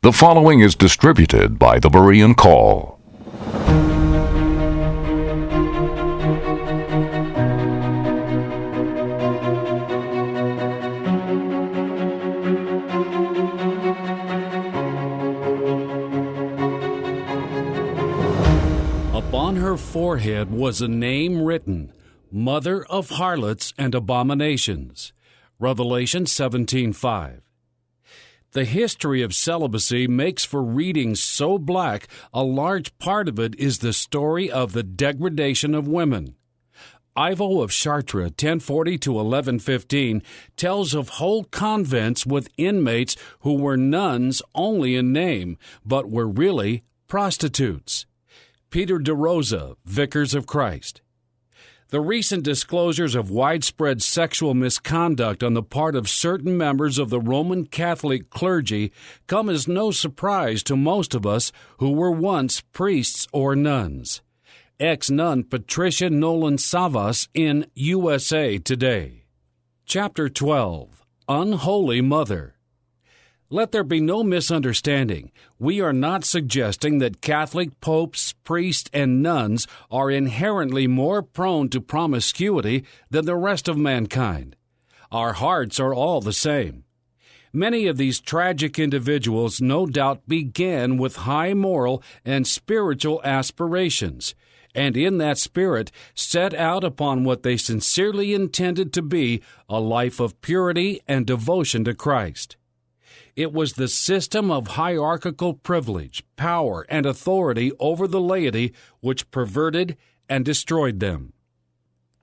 The following is distributed by the Berean Call. Upon her forehead was a name written, Mother of Harlots and Abominations. Revelation 17:5. The history of celibacy makes for reading so black, a large part of it is the story of the degradation of women. Ivo of Chartres, 1040 to 1115, tells of whole convents with inmates who were nuns only in name, but were really prostitutes. Peter de Rosa, Vicars of Christ. The recent disclosures of widespread sexual misconduct on the part of certain members of the Roman Catholic clergy come as no surprise to most of us who were once priests or nuns. Ex-nun Patricia Nolan Savas in USA Today. Chapter 12. Unholy Mother. Let there be no misunderstanding. We are not suggesting that Catholic popes, priests, and nuns are inherently more prone to promiscuity than the rest of mankind. Our hearts are all the same. Many of these tragic individuals no doubt began with high moral and spiritual aspirations, and in that spirit set out upon what they sincerely intended to be a life of purity and devotion to Christ. It was the system of hierarchical privilege, power, and authority over the laity which perverted and destroyed them.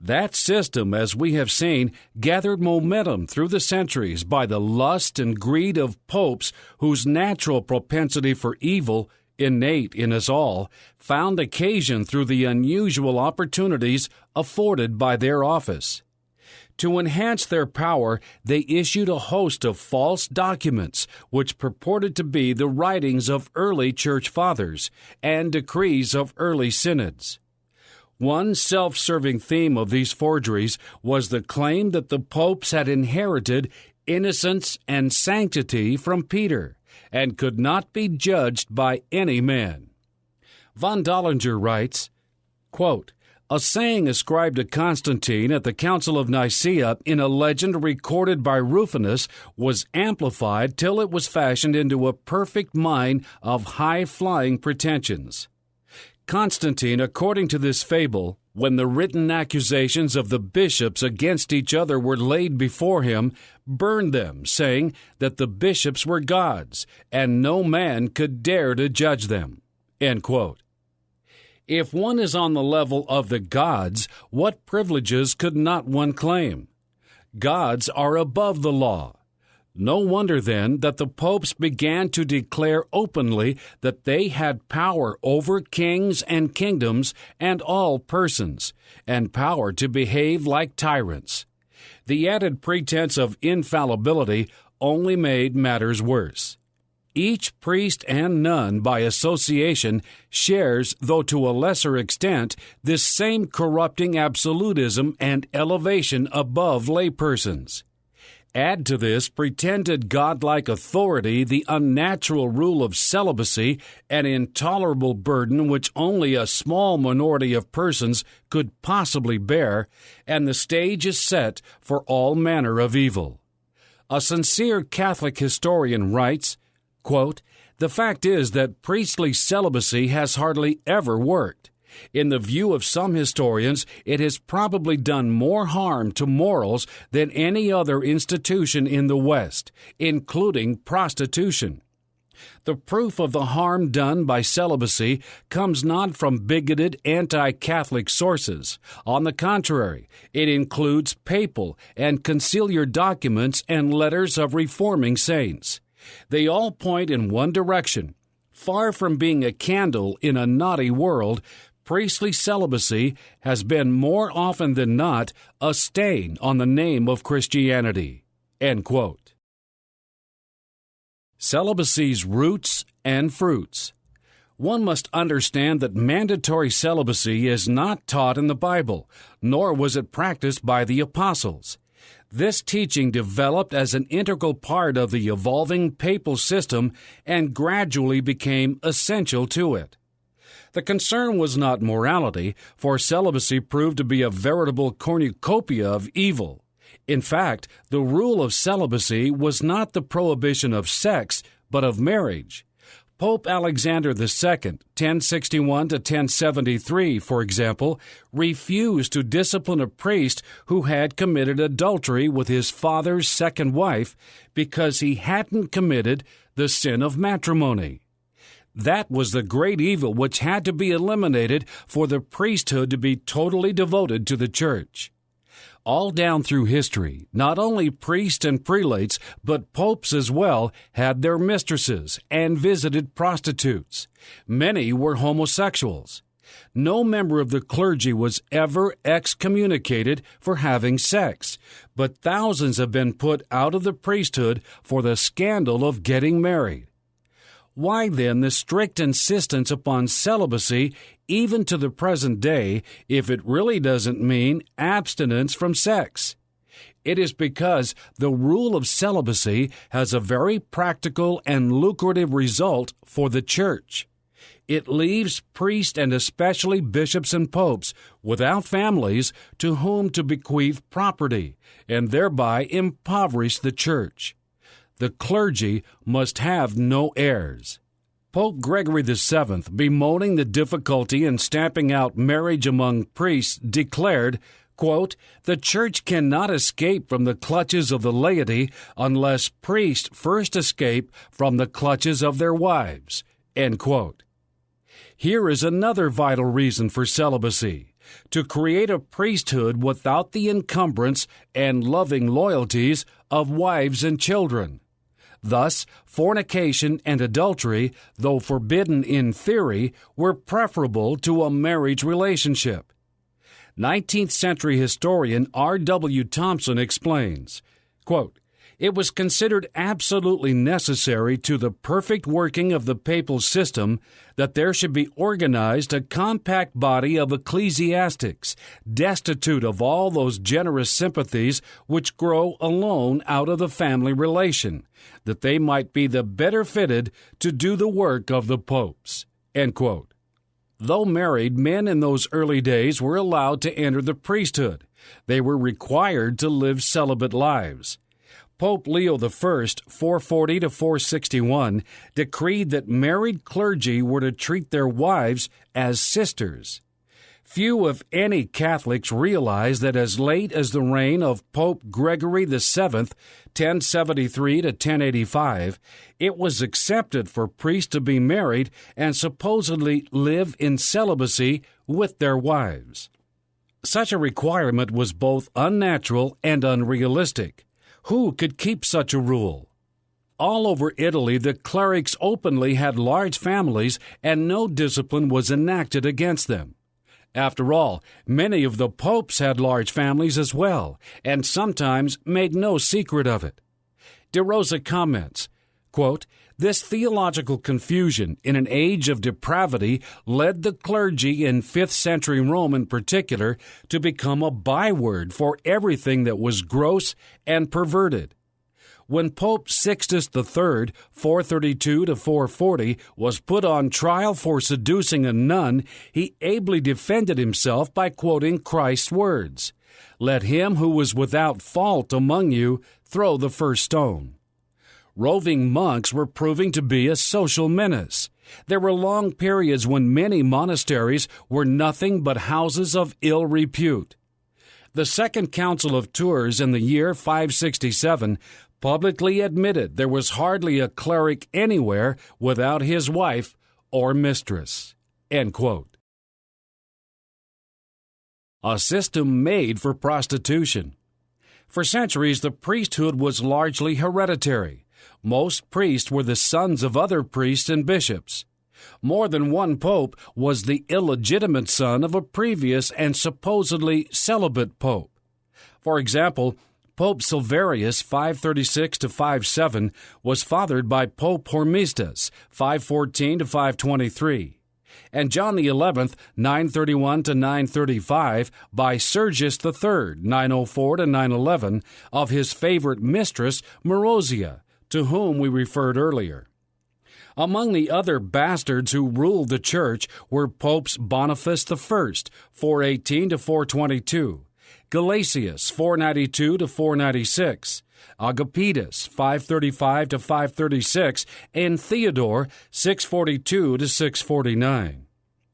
That system, as we have seen, gathered momentum through the centuries by the lust and greed of popes whose natural propensity for evil, innate in us all, found occasion through the unusual opportunities afforded by their office. To enhance their power, they issued a host of false documents, which purported to be the writings of early church fathers and decrees of early synods. One self-serving theme of these forgeries was the claim that the popes had inherited innocence and sanctity from Peter and could not be judged by any man. Von Dollinger writes, quote, "A saying ascribed to Constantine at the Council of Nicaea in a legend recorded by Rufinus was amplified till it was fashioned into a perfect mine of high-flying pretensions. Constantine, according to this fable, when the written accusations of the bishops against each other were laid before him, burned them, saying that the bishops were gods, and no man could dare to judge them." End quote. If one is on the level of the gods, what privileges could not one claim? Gods are above the law. No wonder, then, that the popes began to declare openly that they had power over kings and kingdoms and all persons, and power to behave like tyrants. The added pretense of infallibility only made matters worse. Each priest and nun, by association, shares, though to a lesser extent, this same corrupting absolutism and elevation above laypersons. Add to this pretended godlike authority the unnatural rule of celibacy, an intolerable burden which only a small minority of persons could possibly bear, and the stage is set for all manner of evil. A sincere Catholic historian writes, quote, "The fact is that priestly celibacy has hardly ever worked. In the view of some historians, it has probably done more harm to morals than any other institution in the West, including prostitution. The proof of the harm done by celibacy comes not from bigoted anti-Catholic sources. On the contrary, it includes papal and conciliar documents and letters of reforming saints. They all point in one direction. Far from being a candle in a naughty world, priestly celibacy has been more often than not a stain on the name of Christianity." End quote. Celibacy's roots and fruits. One must understand that mandatory celibacy is not taught in the Bible, nor was it practiced by the apostles. This teaching developed as an integral part of the evolving papal system and gradually became essential to it. The concern was not morality, for celibacy proved to be a veritable cornucopia of evil. In fact, the rule of celibacy was not the prohibition of sex, but of marriage. Pope Alexander II, 1061 to 1073, for example, refused to discipline a priest who had committed adultery with his father's second wife because he hadn't committed the sin of matrimony. That was the great evil which had to be eliminated for the priesthood to be totally devoted to the church. All down through history, not only priests and prelates, but popes as well, had their mistresses and visited prostitutes. Many were homosexuals. No member of the clergy was ever excommunicated for having sex, but thousands have been put out of the priesthood for the scandal of getting married. Why then the strict insistence upon celibacy even to the present day if it really doesn't mean abstinence from sex? It is because the rule of celibacy has a very practical and lucrative result for the church. It leaves priests and especially bishops and popes without families to whom to bequeath property and thereby impoverish the church. The clergy must have no heirs. Pope Gregory VII, bemoaning the difficulty in stamping out marriage among priests, declared, quote, "The Church cannot escape from the clutches of the laity unless priests first escape from the clutches of their wives." End quote. Here is another vital reason for celibacy: to create a priesthood without the encumbrance and loving loyalties of wives and children. Thus, fornication and adultery, though forbidden in theory, were preferable to a marriage relationship. 19th century historian R.W. Thompson explains, quote, "It was considered absolutely necessary to the perfect working of the papal system that there should be organized a compact body of ecclesiastics, destitute of all those generous sympathies which grow alone out of the family relation, that they might be the better fitted to do the work of the popes." End quote. Though married, men in those early days were allowed to enter the priesthood. They were required to live celibate lives. Pope Leo I, 440 to 461, decreed that married clergy were to treat their wives as sisters. Few, if any, Catholics realize that as late as the reign of Pope Gregory VII, 1073 to 1085, it was accepted for priests to be married and supposedly live in celibacy with their wives. Such a requirement was both unnatural and unrealistic. Who could keep such a rule? All over Italy, the clerics openly had large families, and no discipline was enacted against them. After all, many of the popes had large families as well, and sometimes made no secret of it. De Rosa comments, quote, "This theological confusion in an age of depravity led the clergy in 5th century Rome in particular to become a byword for everything that was gross and perverted. When Pope Sixtus III, 432 to 440, was put on trial for seducing a nun, he ably defended himself by quoting Christ's words, 'Let him who was without fault among you throw the first stone.' Roving monks were proving to be a social menace. There were long periods when many monasteries were nothing but houses of ill repute. The Second Council of Tours in the year 567 publicly admitted there was hardly a cleric anywhere without his wife or mistress." End quote. A system made for prostitution. For centuries, the priesthood was largely hereditary. Most priests were the sons of other priests and bishops. More than one pope was the illegitimate son of a previous and supposedly celibate pope. For example, Pope Silverius, 536 to 57, was fathered by Pope Hormisdas, 514 to 523. and John the 11th, 931 to 935, by Sergius III, 904 to 911, of his favorite mistress, Marozia, to whom we referred earlier. Among the other bastards who ruled the church were Popes Boniface I, 418 to 422, Gelasius, 492 to 496, Agapetus, 535 to 536, and Theodore, 642 to 649.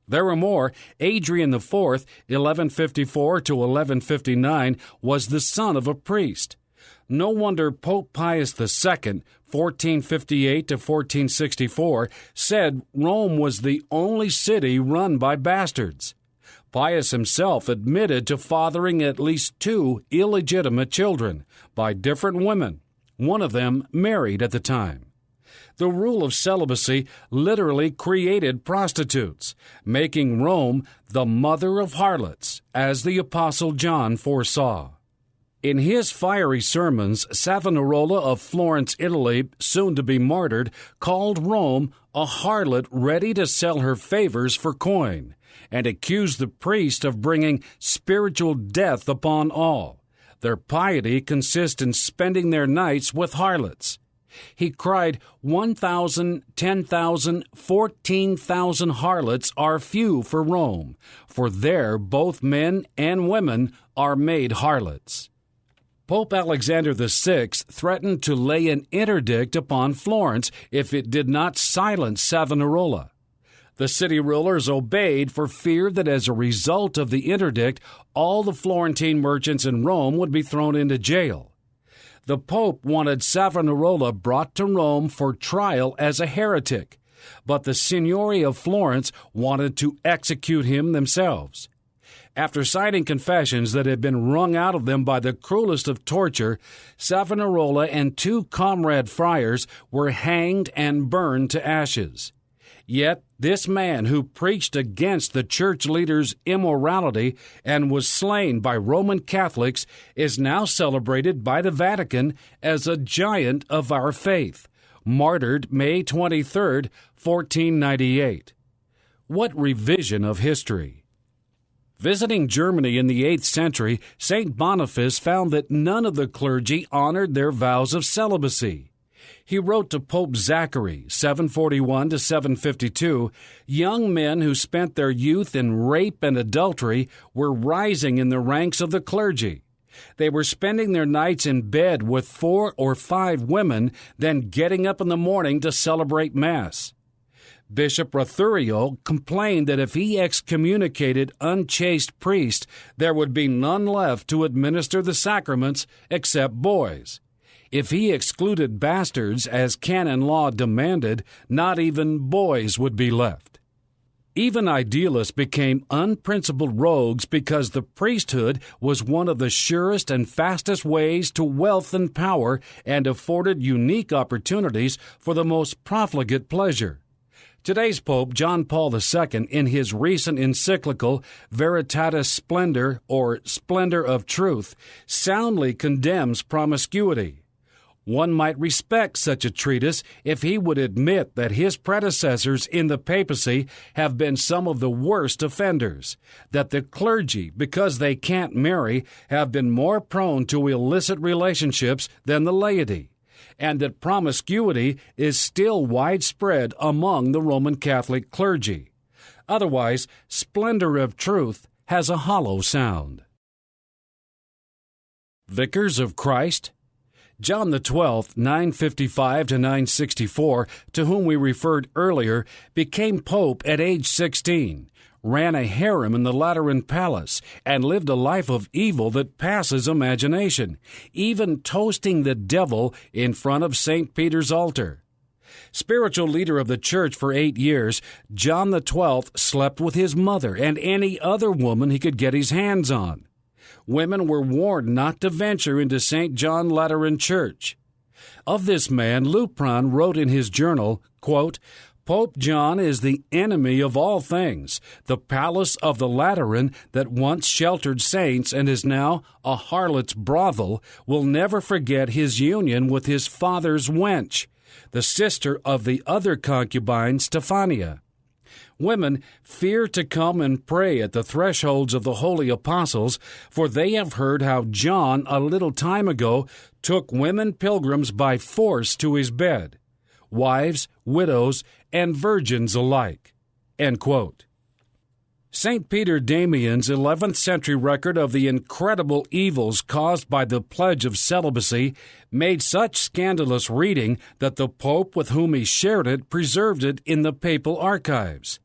There were more. Adrian IV, 1154 to 1159, was the son of a priest. No wonder Pope Pius II, 1458 to 1464, said Rome was the only city run by bastards. Pius himself admitted to fathering at least 2 illegitimate children by different women, one of them married at the time. The rule of celibacy literally created prostitutes, making Rome the mother of harlots, as the Apostle John foresaw. In his fiery sermons, Savonarola of Florence, Italy, soon to be martyred, called Rome a harlot ready to sell her favors for coin, and accused the priest of bringing spiritual death upon all. Their piety consists in spending their nights with harlots. He cried, 1,000, 10,000, 14,000 harlots are few for Rome, for there both men and women are made harlots. Pope Alexander VI threatened to lay an interdict upon Florence if it did not silence Savonarola. The city rulers obeyed for fear that as a result of the interdict, all the Florentine merchants in Rome would be thrown into jail. The Pope wanted Savonarola brought to Rome for trial as a heretic, but the Signory of Florence wanted to execute him themselves. After signing confessions that had been wrung out of them by the cruelest of torture, Savonarola and 2 comrade friars were hanged and burned to ashes. Yet this man who preached against the church leaders' immorality and was slain by Roman Catholics is now celebrated by the Vatican as a giant of our faith, martyred May 23, 1498. What revision of history! Visiting Germany in the 8th century, St. Boniface found that none of the clergy honored their vows of celibacy. He wrote to Pope Zachary, 741 to 752, young men who spent their youth in rape and adultery were rising in the ranks of the clergy. They were spending their nights in bed with 4 or 5 women, then getting up in the morning to celebrate Mass. Bishop Rathurio complained that if he excommunicated unchaste priests, there would be none left to administer the sacraments except boys. If he excluded bastards, as canon law demanded, not even boys would be left. Even idealists became unprincipled rogues because the priesthood was one of the surest and fastest ways to wealth and power and afforded unique opportunities for the most profligate pleasure. Today's Pope, John Paul II, in his recent encyclical Veritatis Splendor, or Splendor of Truth, soundly condemns promiscuity. One might respect such a treatise if he would admit that his predecessors in the papacy have been some of the worst offenders, that the clergy, because they can't marry, have been more prone to illicit relationships than the laity, and that promiscuity is still widespread among the Roman Catholic clergy. Otherwise, Splendor of Truth has a hollow sound. Vicars of Christ? John the 12th, 955 to 964, to whom we referred earlier, became pope at age 16, ran a harem in the Lateran palace, and lived a life of evil that passes imagination, even toasting the devil in front of St. Peter's altar. Spiritual leader of the church for 8 years, John the 12th slept with his mother and any other woman he could get his hands on. Women were warned not to venture into St. John Lateran Church. Of this man, Lupron wrote in his journal, quote, Pope John is the enemy of all things, the palace of the Lateran that once sheltered saints and is now a harlot's brothel, will never forget his union with his father's wench, the sister of the other concubine Stephania. Women fear to come and pray at the thresholds of the holy apostles, for they have heard how John, a little time ago, took women pilgrims by force to his bed, wives, widows, and virgins alike." End quote. St. Peter Damian's 11th century record of the incredible evils caused by the pledge of celibacy made such scandalous reading that the Pope with whom he shared it preserved it in the papal archives.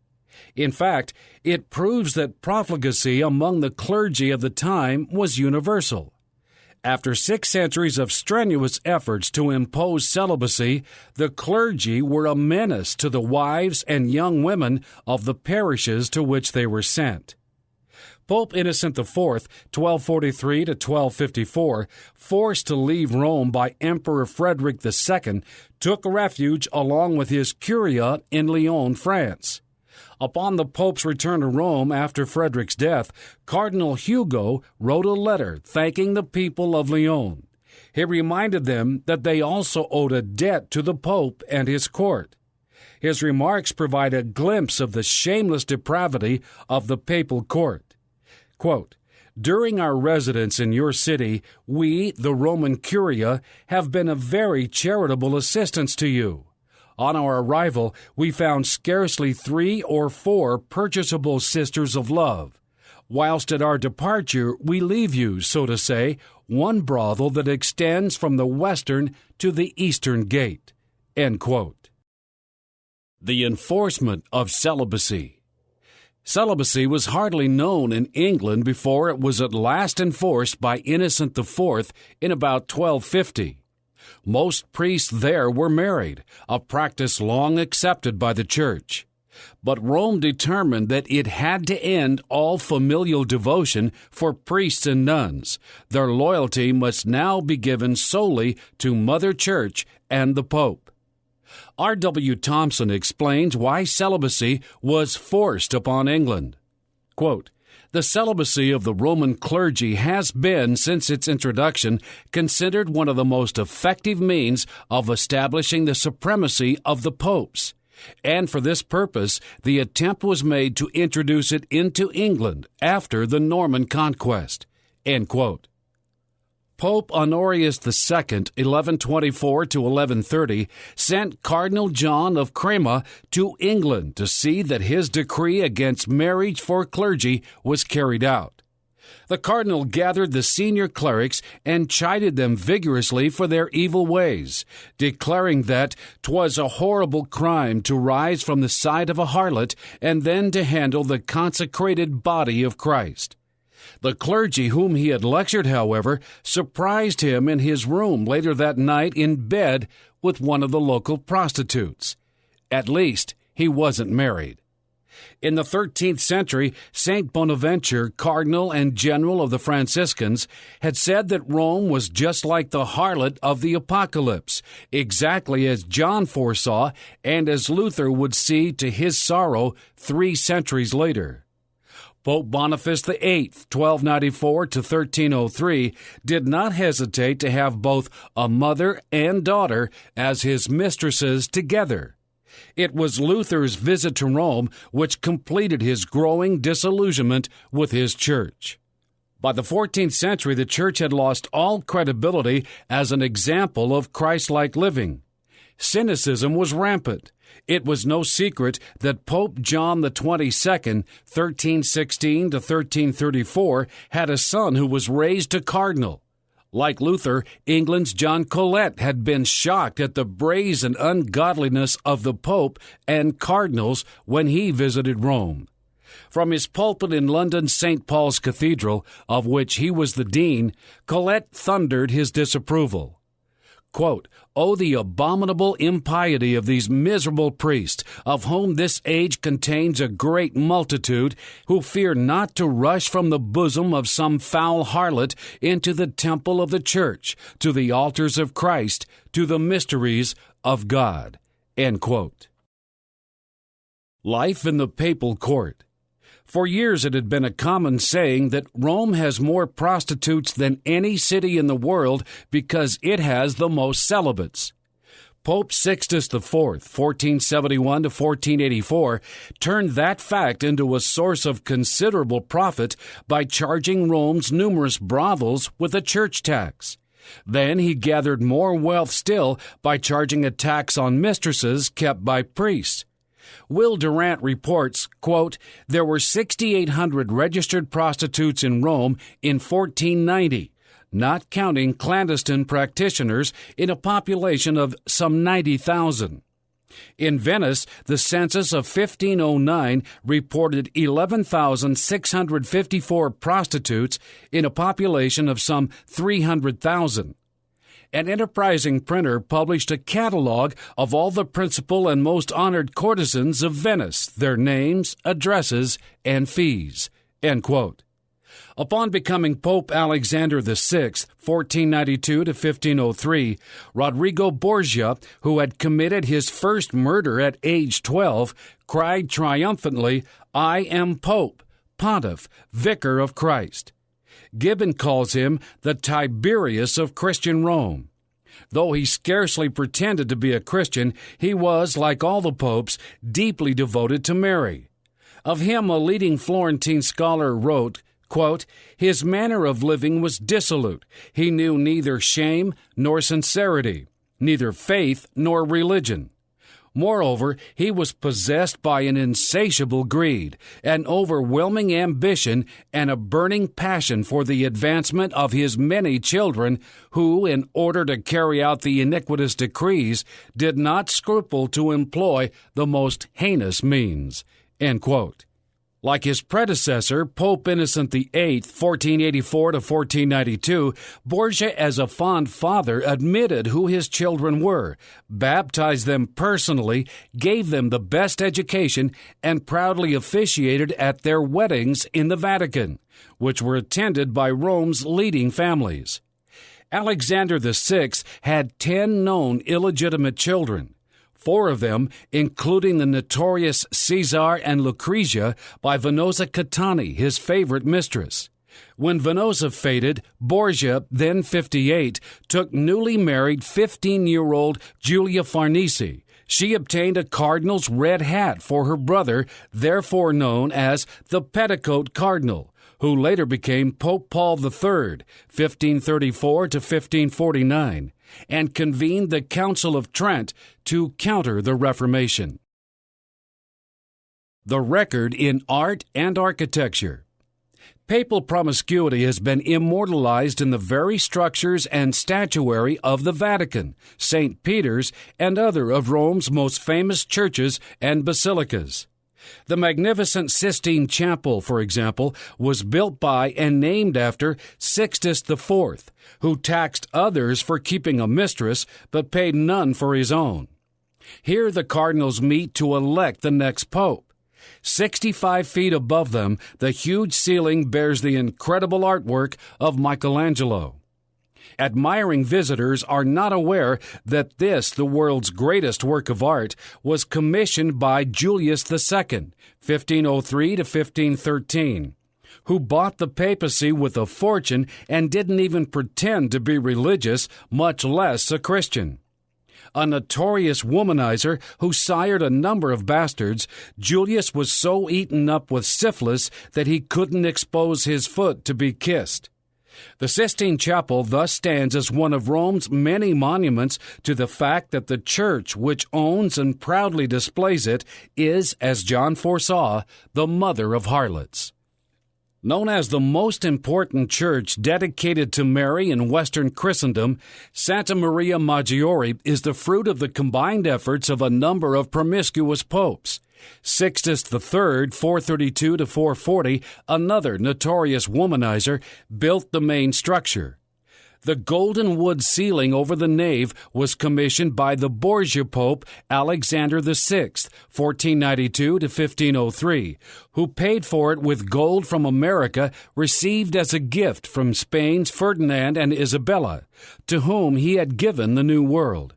In fact, it proves that profligacy among the clergy of the time was universal. After 6 centuries of strenuous efforts to impose celibacy, the clergy were a menace to the wives and young women of the parishes to which they were sent. Pope Innocent IV, 1243 to 1254, forced to leave Rome by Emperor Frederick II, took refuge along with his curia in Lyon, France. Upon the Pope's return to Rome after Frederick's death, Cardinal Hugo wrote a letter thanking the people of Lyon. He reminded them that they also owed a debt to the Pope and his court. His remarks provide a glimpse of the shameless depravity of the papal court. Quote, "During our residence in your city, we, the Roman Curia, have been of very charitable assistance to you. On our arrival, we found scarcely 3 or 4 purchasable sisters of love. Whilst at our departure, we leave you, so to say, one brothel that extends from the western to the eastern gate." End quote. The enforcement of celibacy. Celibacy was hardly known in England before it was at last enforced by Innocent IV in about 1250. Most priests there were married, a practice long accepted by the Church. But Rome determined that it had to end all familial devotion for priests and nuns. Their loyalty must now be given solely to Mother Church and the Pope. R.W. Thompson explains why celibacy was forced upon England. Quote, "The celibacy of the Roman clergy has been, since its introduction, considered one of the most effective means of establishing the supremacy of the popes. And for this purpose, the attempt was made to introduce it into England after the Norman conquest." End quote. Pope Honorius II, 1124 to 1130, sent Cardinal John of Crema to England to see that his decree against marriage for clergy was carried out. The cardinal gathered the senior clerics and chided them vigorously for their evil ways, declaring that 'twas a horrible crime to rise from the side of a harlot and then to handle the consecrated body of Christ. The clergy whom he had lectured, however, surprised him in his room later that night in bed with one of the local prostitutes. At least, he wasn't married. In the 13th century, St. Bonaventure, cardinal and general of the Franciscans, had said that Rome was just like the harlot of the Apocalypse, exactly as John foresaw and as Luther would see to his sorrow 3 centuries later. Pope Boniface VIII, 1294 to 1303, did not hesitate to have both a mother and daughter as his mistresses together. It was Luther's visit to Rome which completed his growing disillusionment with his church. By the 14th century, the church had lost all credibility as an example of Christ-like living. Cynicism was rampant. It was no secret that Pope John XXII, 1316 to 1334, had a son who was raised to cardinal. Like Luther, England's John Colet had been shocked at the brazen ungodliness of the Pope and cardinals when he visited Rome. From his pulpit in London's St. Paul's Cathedral, of which he was the dean, Colet thundered his disapproval. Quote, "Oh, the abominable impiety of these miserable priests, of whom this age contains a great multitude, who fear not to rush from the bosom of some foul harlot into the temple of the church, to the altars of Christ, to the mysteries of God." End quote. Life in the papal court. For years it had been a common saying that Rome has more prostitutes than any city in the world because it has the most celibates. Pope Sixtus IV, 1471 to 1484, turned that fact into a source of considerable profit by charging Rome's numerous brothels with a church tax. Then he gathered more wealth still by charging a tax on mistresses kept by priests. Will Durant reports, quote, there were 6,800 registered prostitutes in Rome in 1490, not counting clandestine practitioners in a population of some 90,000. In Venice, the census of 1509 reported 11,654 prostitutes in a population of some 300,000. An enterprising printer published a catalog of all the principal and most honored courtesans of Venice, their names, addresses, and fees. End quote. Upon becoming Pope Alexander VI, 1492 to 1503, Rodrigo Borgia, who had committed his first murder at age 12, cried triumphantly, I am Pope, Pontiff, Vicar of Christ. Gibbon calls him the Tiberius of Christian Rome. Though he scarcely pretended to be a Christian, he was, like all the popes, deeply devoted to Mary. Of him, a leading Florentine scholar wrote, quote, his manner of living was dissolute. He knew neither shame nor sincerity, neither faith nor religion. Moreover, he was possessed by an insatiable greed, an overwhelming ambition, and a burning passion for the advancement of his many children, who, in order to carry out the iniquitous decrees, did not scruple to employ the most heinous means. End quote. Like his predecessor, Pope Innocent VIII, 1484 to 1492, Borgia, as a fond father, admitted who his children were, baptized them personally, gave them the best education, and proudly officiated at their weddings in the Vatican, which were attended by Rome's leading families. Alexander VI had 10 known illegitimate children. 4 of them, including the notorious Caesar and Lucrezia, by Venosa Catani, his favorite mistress. When Venosa faded, Borgia, then 58, took newly married 15-year-old Julia Farnese. She obtained a cardinal's red hat for her brother, therefore known as the Petticoat Cardinal, who later became Pope Paul III, 1534 to 1549. And convened the Council of Trent to counter the Reformation. The record in art and architecture. Papal promiscuity has been immortalized in the very structures and statuary of the Vatican, St. Peter's, and other of Rome's most famous churches and basilicas. The magnificent Sistine Chapel, for example, was built by and named after Sixtus IV, who taxed others for keeping a mistress but paid none for his own. Here the cardinals meet to elect the next pope. 65 feet above them, the huge ceiling bears the incredible artwork of Michelangelo. Admiring visitors are not aware that this, the world's greatest work of art, was commissioned by Julius II, 1503 to 1513, who bought the papacy with a fortune and didn't even pretend to be religious, much less a Christian. A notorious womanizer who sired a number of bastards, Julius was so eaten up with syphilis that he couldn't expose his foot to be kissed. The Sistine Chapel thus stands as one of Rome's many monuments to the fact that the Church, which owns and proudly displays it, is, as John foresaw, the mother of harlots. Known as the most important church dedicated to Mary in Western Christendom, Santa Maria Maggiore is the fruit of the combined efforts of a number of promiscuous popes. Sixtus III, 432 to 440, another notorious womanizer, built the main structure. The golden wood ceiling over the nave was commissioned by the Borgia Pope Alexander VI, 1492 to 1503, who paid for it with gold from America received as a gift from Spain's Ferdinand and Isabella, to whom he had given the New World.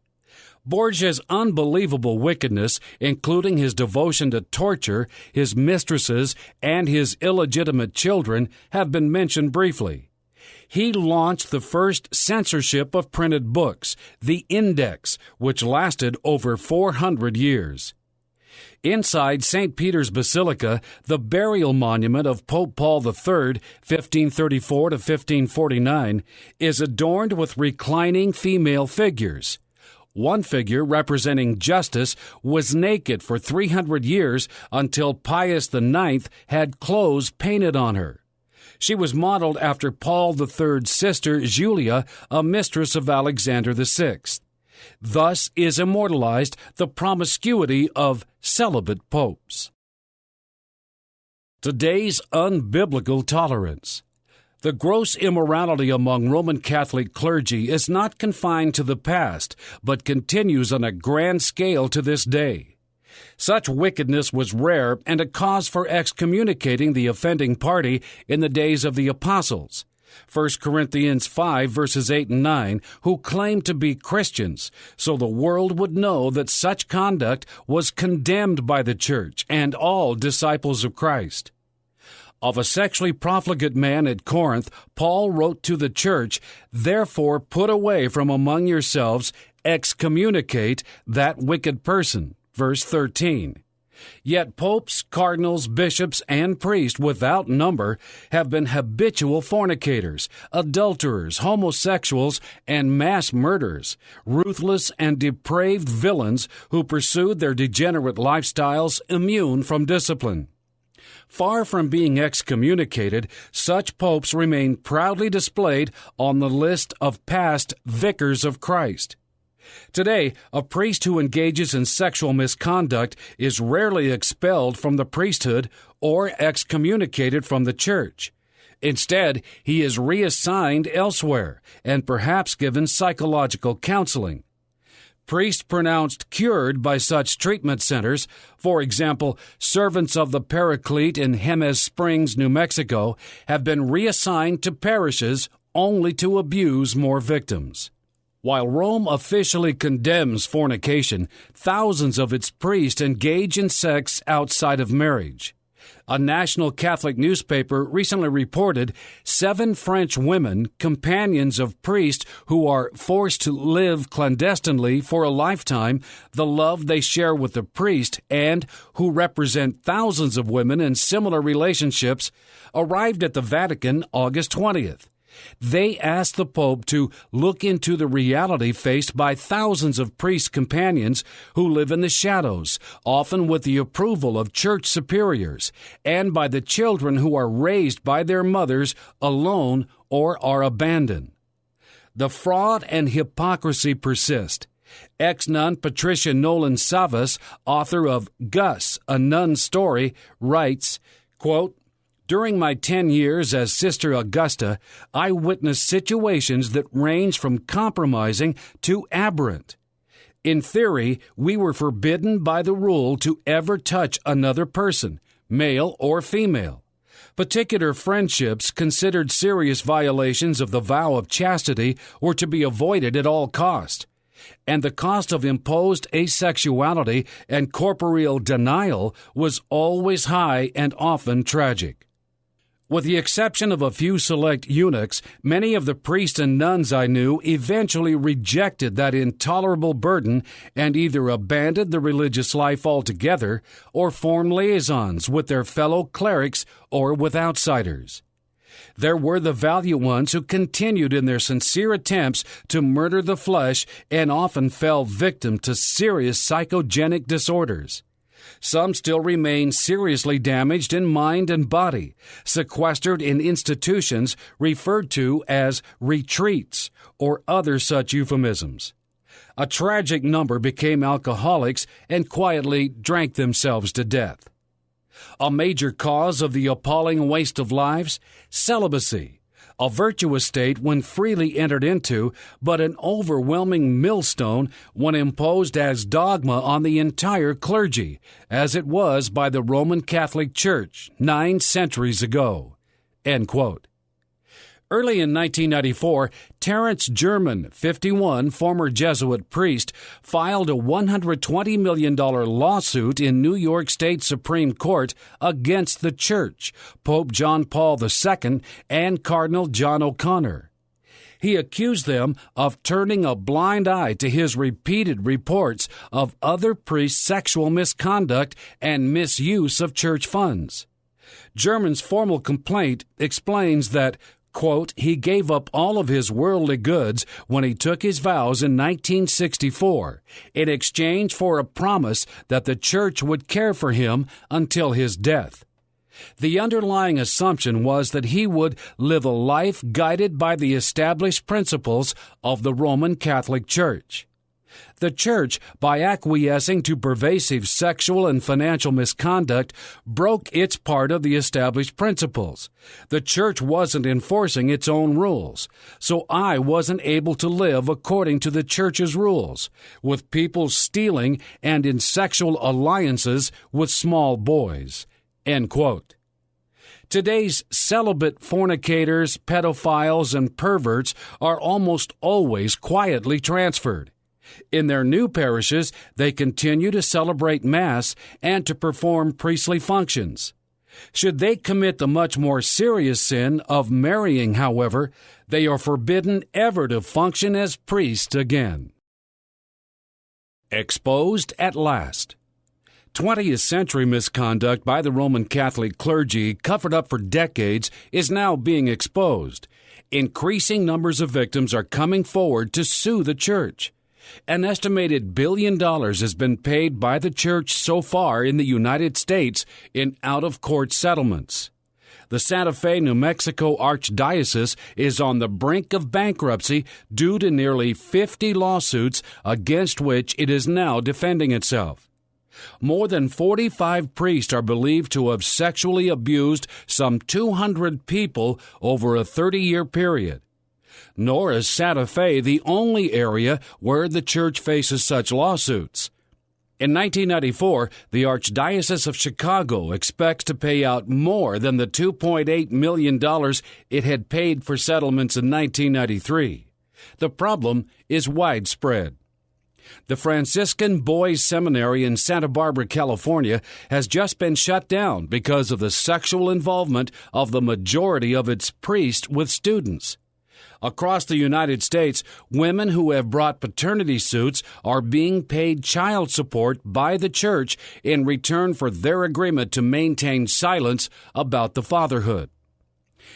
Borgia's unbelievable wickedness, including his devotion to torture, his mistresses, and his illegitimate children, have been mentioned briefly. He launched the first censorship of printed books, the Index, which lasted over 400 years. Inside St. Peter's Basilica, the burial monument of Pope Paul III, 1534 to 1549, is adorned with reclining female figures. One figure, representing justice, was naked for 300 years until Pius IX had clothes painted on her. She was modeled after Paul III's sister, Julia, a mistress of Alexander VI. Thus is immortalized the promiscuity of celibate popes. Today's unbiblical tolerance. The gross immorality among Roman Catholic clergy is not confined to the past, but continues on a grand scale to this day. Such wickedness was rare and a cause for excommunicating the offending party in the days of the apostles. 1 Corinthians 5 verses 8 and 9, who claimed to be Christians, so the world would know that such conduct was condemned by the church and all disciples of Christ. Of a sexually profligate man at Corinth, Paul wrote to the church, "Therefore put away from among yourselves, excommunicate that wicked person." Verse 13. Yet popes, cardinals, bishops, and priests without number have been habitual fornicators, adulterers, homosexuals, and mass murderers, ruthless and depraved villains who pursued their degenerate lifestyles immune from discipline. Far from being excommunicated, such popes remain proudly displayed on the list of past Vicars of Christ. Today, a priest who engages in sexual misconduct is rarely expelled from the priesthood or excommunicated from the church. Instead, he is reassigned elsewhere and perhaps given psychological counseling. Priests pronounced cured by such treatment centers, for example, servants of the Paraclete in Jemez Springs, New Mexico, have been reassigned to parishes only to abuse more victims. While Rome officially condemns fornication, thousands of its priests engage in sex outside of marriage. A national Catholic newspaper recently reported 7 French women, companions of priests who are forced to live clandestinely for a lifetime, the love they share with the priest, and who represent thousands of women in similar relationships, arrived at the Vatican August 20th. They asked the Pope to look into the reality faced by thousands of priest companions who live in the shadows, often with the approval of church superiors, and by the children who are raised by their mothers alone or are abandoned. The fraud and hypocrisy persist. Ex-nun Patricia Nolan Savas, author of Gus, A Nun's Story, writes, quote, "During my 10 years as Sister Augusta, I witnessed situations that range from compromising to aberrant. In theory, we were forbidden by the rule to ever touch another person, male or female. Particular friendships considered serious violations of the vow of chastity were to be avoided at all cost. And the cost of imposed asexuality and corporeal denial was always high and often tragic. With the exception of a few select eunuchs, many of the priests and nuns I knew eventually rejected that intolerable burden and either abandoned the religious life altogether or formed liaisons with their fellow clerics or with outsiders. There were the valiant ones who continued in their sincere attempts to murder the flesh and often fell victim to serious psychogenic disorders. Some still remain seriously damaged in mind and body, sequestered in institutions referred to as retreats or other such euphemisms. A tragic number became alcoholics and quietly drank themselves to death. A major cause of the appalling waste of lives? Celibacy, a virtuous state when freely entered into, but an overwhelming millstone when imposed as dogma on the entire clergy, as it was by the Roman Catholic Church 9 centuries ago." End quote. Early in 1994, Terrence German, 51, former Jesuit priest, filed a $120 million lawsuit in New York State Supreme Court against the Church, Pope John Paul II, and Cardinal John O'Connor. He accused them of turning a blind eye to his repeated reports of other priests' sexual misconduct and misuse of church funds. German's formal complaint explains that, quote, he gave up all of his worldly goods when he took his vows in 1964 in exchange for a promise that the church would care for him until his death. The underlying assumption was that he would live a life guided by the established principles of the Roman Catholic Church. The Church, by acquiescing to pervasive sexual and financial misconduct, broke its part of the established principles. The Church wasn't enforcing its own rules, so I wasn't able to live according to the Church's rules, with people stealing and in sexual alliances with small boys." End quote. Today's celibate fornicators, pedophiles, and perverts are almost always quietly transferred. In their new parishes, they continue to celebrate Mass and to perform priestly functions. Should they commit the much more serious sin of marrying, however, they are forbidden ever to function as priests again. Exposed at last. 20th century misconduct by the Roman Catholic clergy, covered up for decades, is now being exposed. Increasing numbers of victims are coming forward to sue the Church. An estimated $1 billion has been paid by the Church so far in the United States in out-of-court settlements. The Santa Fe, New Mexico Archdiocese is on the brink of bankruptcy due to nearly 50 lawsuits against which it is now defending itself. More than 45 priests are believed to have sexually abused some 200 people over a 30-year period. Nor is Santa Fe the only area where the Church faces such lawsuits. In 1994, the Archdiocese of Chicago expects to pay out more than the $2.8 million it had paid for settlements in 1993. The problem is widespread. The Franciscan Boys Seminary in Santa Barbara, California, has just been shut down because of the sexual involvement of the majority of its priests with students. Across the United States, women who have brought paternity suits are being paid child support by the Church in return for their agreement to maintain silence about the fatherhood.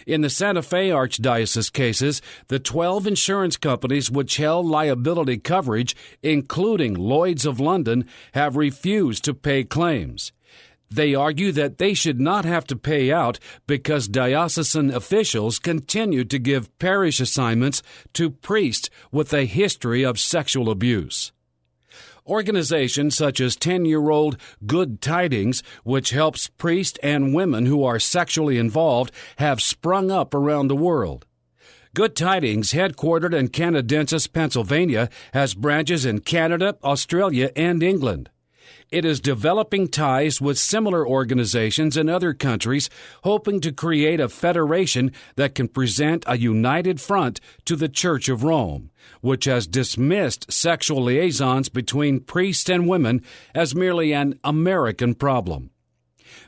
In the Santa Fe Archdiocese cases, the 12 insurance companies which held liability coverage, including Lloyd's of London, have refused to pay claims. They argue that they should not have to pay out because diocesan officials continue to give parish assignments to priests with a history of sexual abuse. Organizations such as 10-year-old Good Tidings, which helps priests and women who are sexually involved, have sprung up around the world. Good Tidings, headquartered in Canadensis, Pennsylvania, has branches in Canada, Australia, and England. It is developing ties with similar organizations in other countries, hoping to create a federation that can present a united front to the Church of Rome, which has dismissed sexual liaisons between priests and women as merely an American problem.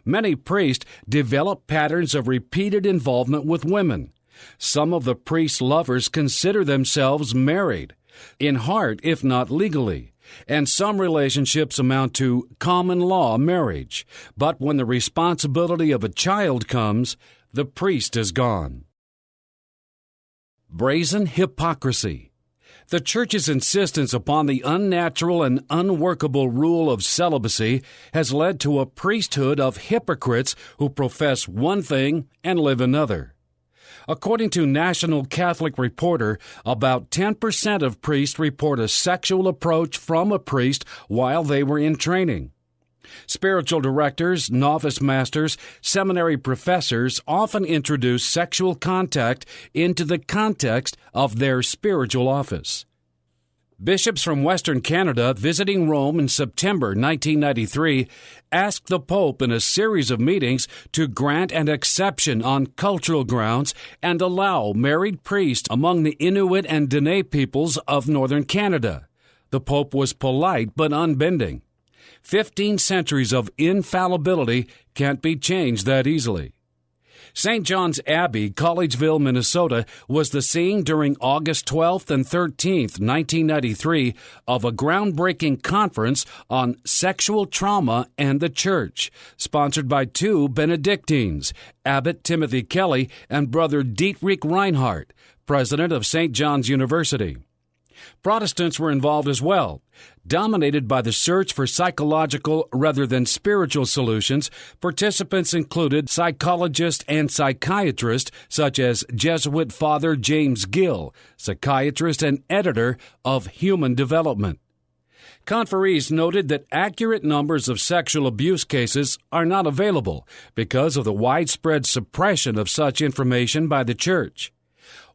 Many priests develop patterns of repeated involvement with women. Some of the priests' lovers consider themselves married, in heart if not legally. And some relationships amount to common law marriage. But when the responsibility of a child comes, the priest is gone. Brazen hypocrisy. The Church's insistence upon the unnatural and unworkable rule of celibacy has led to a priesthood of hypocrites who profess one thing and live another. According to National Catholic Reporter, about 10% of priests report a sexual approach from a priest while they were in training. Spiritual directors, novice masters, seminary professors often introduce sexual contact into the context of their spiritual office. Bishops from Western Canada visiting Rome in September 1993 asked the Pope in a series of meetings to grant an exception on cultural grounds and allow married priests among the Inuit and Dene peoples of northern Canada. The Pope was polite but unbending. 15 centuries of infallibility can't be changed that easily. St. John's Abbey, Collegeville, Minnesota, was the scene during August 12th and 13th, 1993, of a groundbreaking conference on sexual trauma and the Church, sponsored by two Benedictines, Abbot Timothy Kelly and Brother Dietrich Reinhardt, president of St. John's University. Protestants were involved as well. Dominated by the search for psychological rather than spiritual solutions, participants included psychologists and psychiatrists such as Jesuit Father James Gill, psychiatrist and editor of Human Development. Conferees noted that accurate numbers of sexual abuse cases are not available because of the widespread suppression of such information by the Church.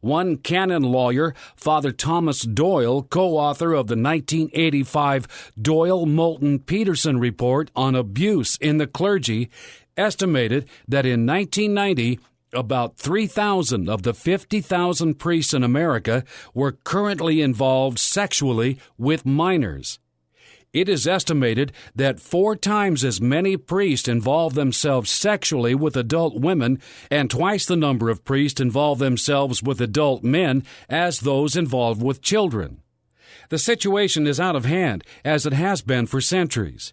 One canon lawyer, Father Thomas Doyle, co-author of the 1985 Doyle-Moulton-Peterson Report on Abuse in the Clergy, estimated that in 1990, about 3,000 of the 50,000 priests in America were currently involved sexually with minors. It is estimated that 4 times as many priests involve themselves sexually with adult women and twice the number of priests involve themselves with adult men as those involved with children. The situation is out of hand, as it has been for centuries.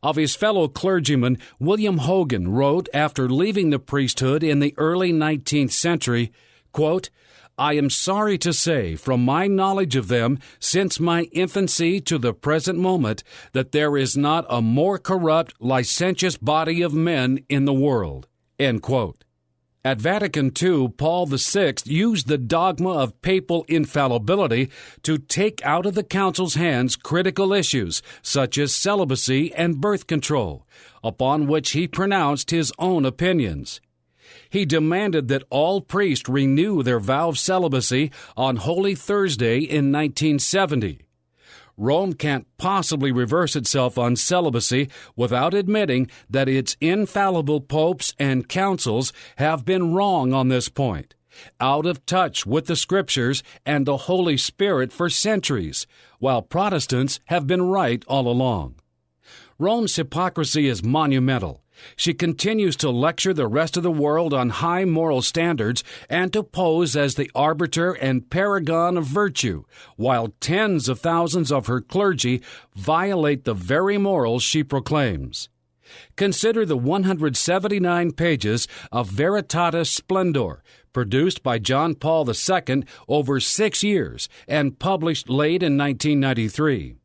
Of his fellow clergyman, William Hogan wrote after leaving the priesthood in the early 19th century, quote, I am sorry to say, from my knowledge of them, since my infancy to the present moment, that there is not a more corrupt, licentious body of men in the world. End quote. At Vatican II, Paul VI used the dogma of papal infallibility to take out of the Council's hands critical issues such as celibacy and birth control, upon which he pronounced his own opinions. He demanded that all priests renew their vow of celibacy on Holy Thursday in 1970. Rome can't possibly reverse itself on celibacy without admitting that its infallible popes and councils have been wrong on this point, out of touch with the Scriptures and the Holy Spirit for centuries, while Protestants have been right all along. Rome's hypocrisy is monumental. She continues to lecture the rest of the world on high moral standards and to pose as the arbiter and paragon of virtue, while tens of thousands of her clergy violate the very morals she proclaims. Consider the 179 pages of Veritatis Splendor, produced by John Paul II over 6 years and published late in 1993.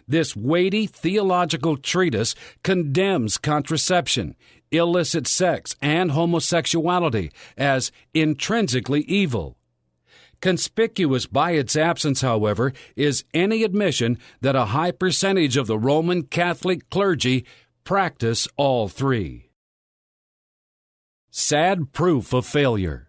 This weighty theological treatise condemns contraception, illicit sex, and homosexuality as intrinsically evil. Conspicuous by its absence, however, is any admission that a high percentage of the Roman Catholic clergy practice all three. Sad proof of failure.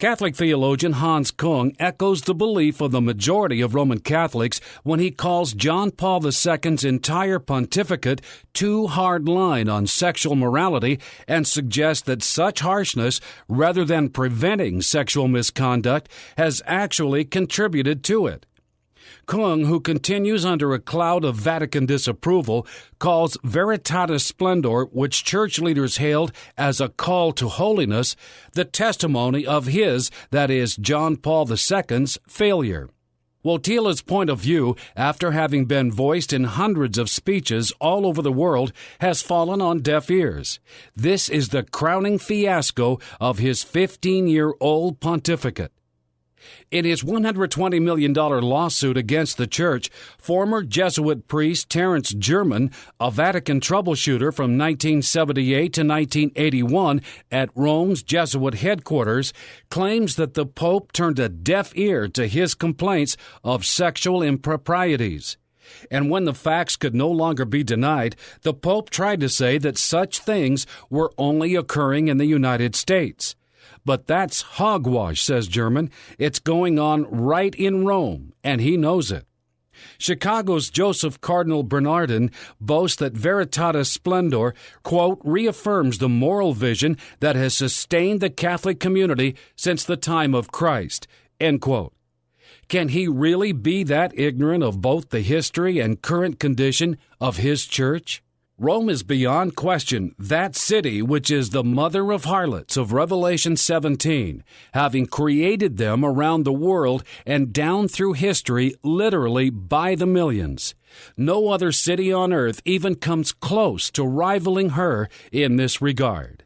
Catholic theologian Hans Kung echoes the belief of the majority of Roman Catholics when he calls John Paul II's entire pontificate too hard line on sexual morality and suggests that such harshness, rather than preventing sexual misconduct, has actually contributed to it. Kung, who continues under a cloud of Vatican disapproval, calls Veritatis Splendor, which church leaders hailed as a call to holiness, the testimony of his, that is, John Paul II's, failure. Wotila's point of view, after having been voiced in hundreds of speeches all over the world, has fallen on deaf ears. This is the crowning fiasco of his 15-year-old pontificate. In his $120 million lawsuit against the Church, former Jesuit priest Terence German, a Vatican troubleshooter from 1978 to 1981 at Rome's Jesuit headquarters, claims that the Pope turned a deaf ear to his complaints of sexual improprieties. And when the facts could no longer be denied, the Pope tried to say that such things were only occurring in the United States. But that's hogwash, says German. It's going on right in Rome, and he knows it. Chicago's Joseph Cardinal Bernardin boasts that Veritatis Splendor, quote, reaffirms the moral vision that has sustained the Catholic community since the time of Christ, end quote. Can he really be that ignorant of both the history and current condition of his church? Rome is beyond question that city which is the mother of harlots of Revelation 17, having created them around the world and down through history literally by the millions. No other city on earth even comes close to rivaling her in this regard.